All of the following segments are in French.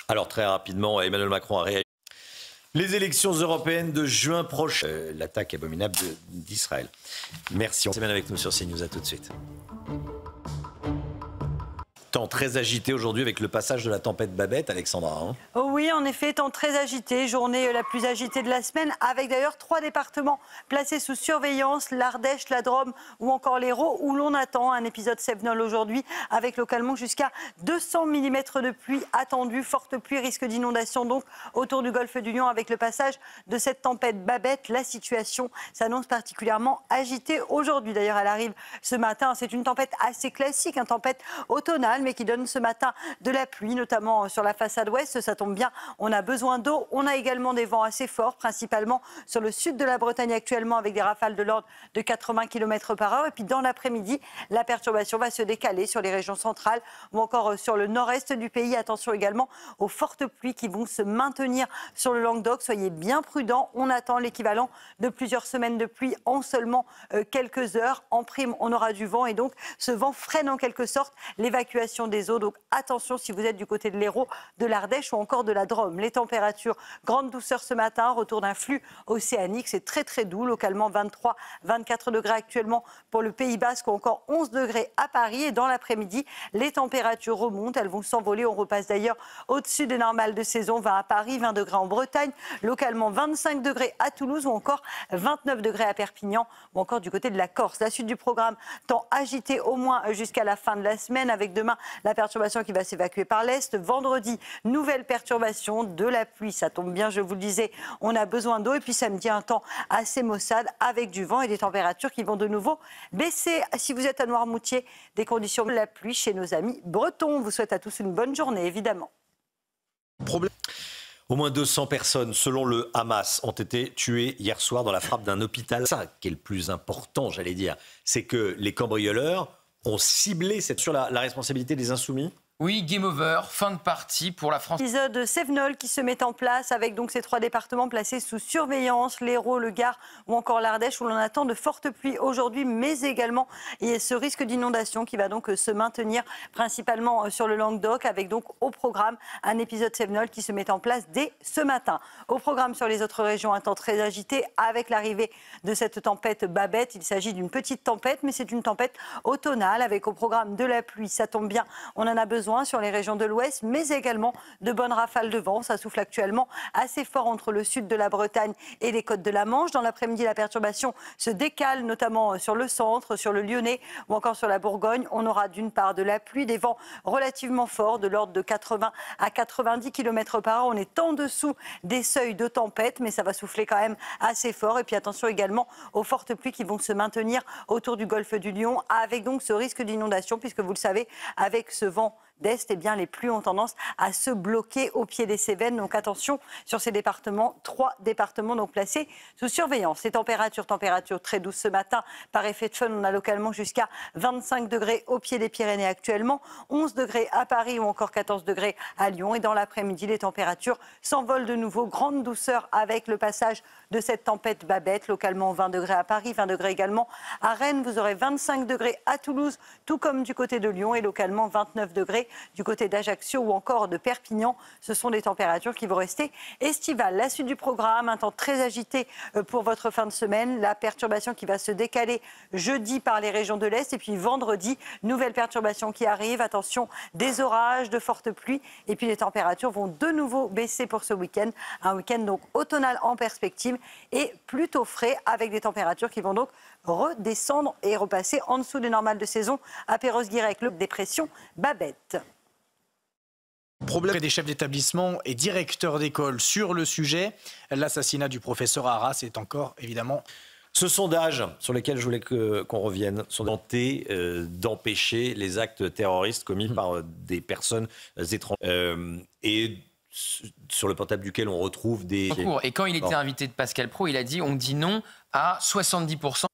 Alors très rapidement, Emmanuel Macron a réagi. Les élections européennes de juin prochain. L'attaque abominable d'Israël. Merci. On s'est bien avec nous sur CNews. À tout de suite. Temps très agité aujourd'hui avec le passage de la tempête Babette, Alexandra. Hein. Oh oui, en effet, temps très agité, journée la plus agitée de la semaine, avec d'ailleurs 3 départements placés sous surveillance, l'Ardèche, la Drôme ou encore l'Hérault, où l'on attend un épisode Cévenol aujourd'hui, avec localement jusqu'à 200 mm de pluie attendue, forte pluie, risque d'inondation donc autour du golfe du Lion avec le passage de cette tempête Babette. La situation s'annonce particulièrement agitée aujourd'hui. D'ailleurs, elle arrive ce matin, c'est une tempête assez classique, une tempête automnale, mais qui donne ce matin de la pluie, notamment sur la façade ouest. Ça tombe bien, on a besoin d'eau. On a également des vents assez forts, principalement sur le sud de la Bretagne actuellement, avec des rafales de l'ordre de 80 km/h. Et puis dans l'après-midi, la perturbation va se décaler sur les régions centrales ou encore sur le nord-est du pays. Attention également aux fortes pluies qui vont se maintenir sur le Languedoc. Soyez bien prudents. On attend l'équivalent de plusieurs semaines de pluie en seulement quelques heures. En prime, on aura du vent et donc ce vent freine en quelque sorte l'évacuation des eaux. Donc attention si vous êtes du côté de l'Hérault, de l'Ardèche ou encore de la Drôme. Les températures, grande douceur ce matin, retour d'un flux océanique. C'est très très doux, localement 23, 24 degrés actuellement pour le Pays Basque ou encore 11 degrés à Paris. Et dans l'après-midi, les températures remontent, elles vont s'envoler. On repasse d'ailleurs au-dessus des normales de saison. 20 à Paris, 20 degrés en Bretagne, localement 25 degrés à Toulouse ou encore 29 degrés à Perpignan ou encore du côté de la Corse. La suite du programme, temps agité au moins jusqu'à la fin de la semaine, avec demain la perturbation qui va s'évacuer par l'est. Vendredi, nouvelle perturbation, de la pluie. Ça tombe bien, je vous le disais, on a besoin d'eau. Et puis samedi, un temps assez maussade avec du vent et des températures qui vont de nouveau baisser. Si vous êtes à Noirmoutier, des conditions de la pluie chez nos amis bretons. On vous souhaite à tous une bonne journée, évidemment. Au moins 200 personnes, selon le Hamas, ont été tuées hier soir dans la frappe d'un hôpital. Ça qui est le plus important, j'allais dire, c'est que les cambrioleurs ont ciblé sur la responsabilité des Insoumis. Oui, game over, fin de partie pour la France. Épisode Cévenol qui se met en place avec donc ces 3 départements placés sous surveillance, l'Hérault, le Gard ou encore l'Ardèche, où l'on attend de fortes pluies aujourd'hui, mais également il y a ce risque d'inondation qui va donc se maintenir principalement sur le Languedoc, avec donc au programme un épisode Cévenol qui se met en place dès ce matin. Au programme sur les autres régions, un temps très agité avec l'arrivée de cette tempête Babette. Il s'agit d'une petite tempête, mais c'est une tempête automnale avec au programme de la pluie. Ça tombe bien, on en a besoin sur les régions de l'ouest, mais également de bonnes rafales de vent. Ça souffle actuellement assez fort entre le sud de la Bretagne et les côtes de la Manche. Dans l'après-midi, la perturbation se décale, notamment sur le centre, sur le Lyonnais ou encore sur la Bourgogne. On aura d'une part de la pluie, des vents relativement forts, de l'ordre de 80 à 90 km/h. On est en dessous des seuils de tempête, mais ça va souffler quand même assez fort. Et puis attention également aux fortes pluies qui vont se maintenir autour du golfe du Lion, avec donc ce risque d'inondation, puisque vous le savez, avec ce vent d'est, eh bien, les pluies ont tendance à se bloquer au pied des Cévennes. Donc attention sur ces départements, 3 départements donc placés sous surveillance. Les températures très douces ce matin. Par effet de fun, on a localement jusqu'à 25 degrés au pied des Pyrénées actuellement, 11 degrés à Paris ou encore 14 degrés à Lyon. Et dans l'après-midi, les températures s'envolent de nouveau. Grande douceur avec le passage de cette tempête Babette. Localement 20 degrés à Paris, 20 degrés également à Rennes. Vous aurez 25 degrés à Toulouse, tout comme du côté de Lyon, et localement 29 degrés du côté d'Ajaccio ou encore de Perpignan. Ce sont des températures qui vont rester estivales. La suite du programme, un temps très agité pour votre fin de semaine. La perturbation qui va se décaler jeudi par les régions de l'Est. Et puis vendredi, nouvelle perturbation qui arrive. Attention, des orages, de fortes pluies. Et puis les températures vont de nouveau baisser pour ce week-end. Un week-end donc automnal en perspective et plutôt frais, avec des températures qui vont donc redescendre et repasser en dessous des normales de saison à Perros-Guirec, le dépression Babette. Problème des chefs d'établissement et directeurs d'école sur le sujet. L'assassinat du professeur Arras est encore évidemment... Ce sondage sur lequel je voulais qu'on revienne, sont tentés d'empêcher les actes terroristes commis par des personnes étrangères. Et sur le portable duquel on retrouve des... Et quand il était invité de Pascal Praud, il a dit on dit non à 70%.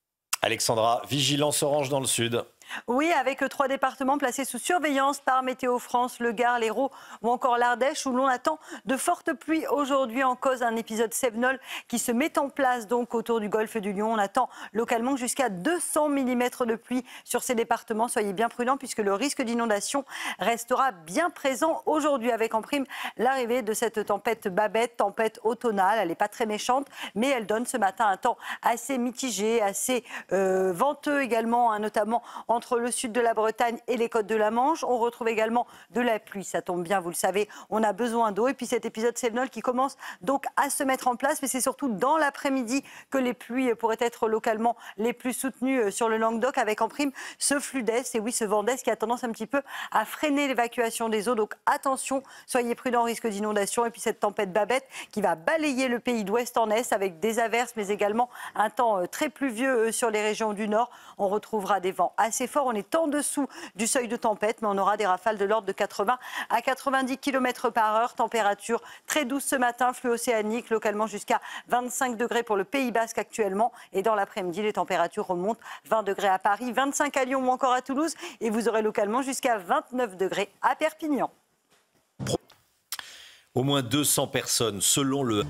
Alexandra, vigilance orange dans le sud. Oui, avec 3 départements placés sous surveillance par Météo France, le Gard, l'Hérault ou encore l'Ardèche, où l'on attend de fortes pluies aujourd'hui en cause d'un épisode Cévenol qui se met en place donc autour du golfe du Lion. On attend localement jusqu'à 200 mm de pluie sur ces départements. Soyez bien prudents puisque le risque d'inondation restera bien présent aujourd'hui avec en prime l'arrivée de cette tempête Babette, tempête automnale. Elle n'est pas très méchante, mais elle donne ce matin un temps assez mitigé, assez venteux également, notamment entre le sud de la Bretagne et les côtes de la Manche. On retrouve également de la pluie, ça tombe bien, vous le savez, on a besoin d'eau. Et puis cet épisode Cévenol qui commence donc à se mettre en place, mais c'est surtout dans l'après-midi que les pluies pourraient être localement les plus soutenues sur le Languedoc, avec en prime ce flux d'est, et oui, ce vent d'est qui a tendance un petit peu à freiner l'évacuation des eaux. Donc attention, soyez prudents, risque d'inondation. Et puis cette tempête Babette qui va balayer le pays d'ouest en est avec des averses, mais également un temps très pluvieux sur les régions du nord. On retrouvera des vents assez forts. On est en dessous du seuil de tempête, mais on aura des rafales de l'ordre de 80 à 90 km/h. Température très douce ce matin, flux océanique, localement jusqu'à 25 degrés pour le Pays Basque actuellement. Et dans l'après-midi, les températures remontent 20 degrés à Paris, 25 à Lyon ou encore à Toulouse. Et vous aurez localement jusqu'à 29 degrés à Perpignan. Au moins 200 personnes, selon le...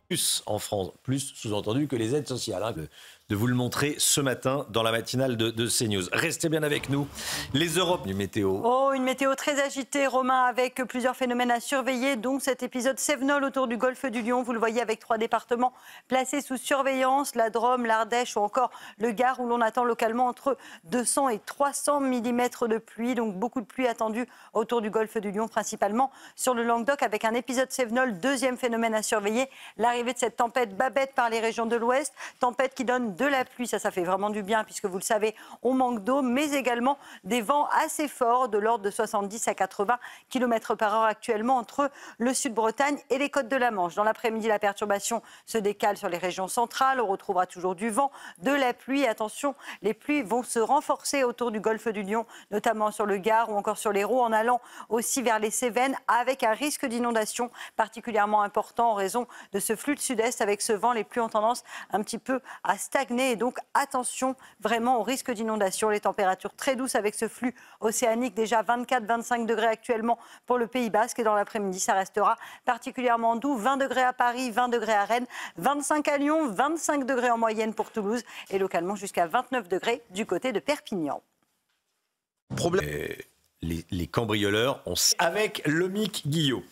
Plus en France, plus sous-entendu que les aides sociales. De vous le montrer ce matin dans la matinale de CNews. Restez bien avec nous. Les Europes du météo. Oh, une météo très agitée, Romain, avec plusieurs phénomènes à surveiller, dont cet épisode Cévenol autour du golfe du Lion. Vous le voyez avec 3 départements placés sous surveillance, la Drôme, l'Ardèche ou encore le Gard, où l'on attend localement entre 200 et 300 mm de pluie. Donc beaucoup de pluie attendue autour du golfe du Lion, principalement sur le Languedoc, avec un épisode Cévenol. Deuxième phénomène à surveiller, l'arrivée de cette tempête Babette par les régions de l'Ouest. Tempête qui donne de la pluie, ça fait vraiment du bien puisque vous le savez, on manque d'eau, mais également des vents assez forts de l'ordre de 70 à 80 km/h actuellement entre le sud-Bretagne et les côtes de la Manche. Dans l'après-midi, la perturbation se décale sur les régions centrales. On retrouvera toujours du vent, de la pluie. Attention, les pluies vont se renforcer autour du golfe du Lion, notamment sur le Gard ou encore sur l'Hérault, en allant aussi vers les Cévennes, avec un risque d'inondation particulièrement important en raison de ce flux de sud-est. Avec ce vent, les pluies ont tendance un petit peu à stagner. Et donc, attention vraiment au risque d'inondation. Les températures très douces avec ce flux océanique, déjà 24-25 degrés actuellement pour le Pays Basque. Et dans l'après-midi, ça restera particulièrement doux. 20 degrés à Paris, 20 degrés à Rennes, 25 à Lyon, 25 degrés en moyenne pour Toulouse et localement jusqu'à 29 degrés du côté de Perpignan. Les cambrioleurs, avec Lomique Guillot.